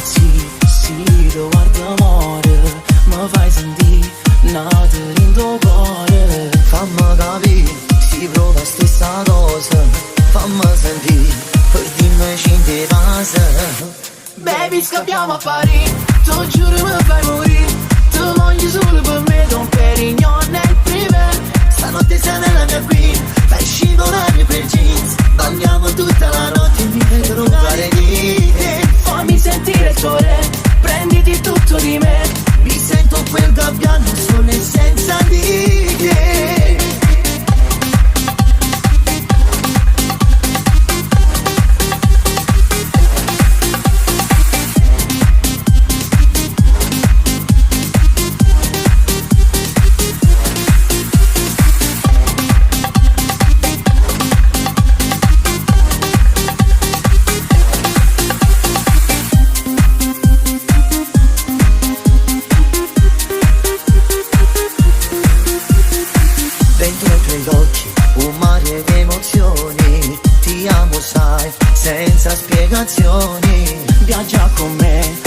sì, lo guardo amore, mi fai sentire nata in tuo cuore. Fammi capire, si prova stessa cosa, fammi sentire, per dimmi ci ti passa. Baby scappiamo a Parigi, tu giuro mi fai morire. Tu voglio solo per me, Don Perignon nel privé. Stanotte sei nella mia qui, fai scivolare per jeans. Balliamo tutta la notte, mi fai trovare lì. Fammi sentire il tuo re, prenditi tutto di me. Mi sento quel gabbiano solo e senza di te. Dentro i tuoi occhi un mare di emozioni, ti amo sai, senza spiegazioni. Viaggia con me,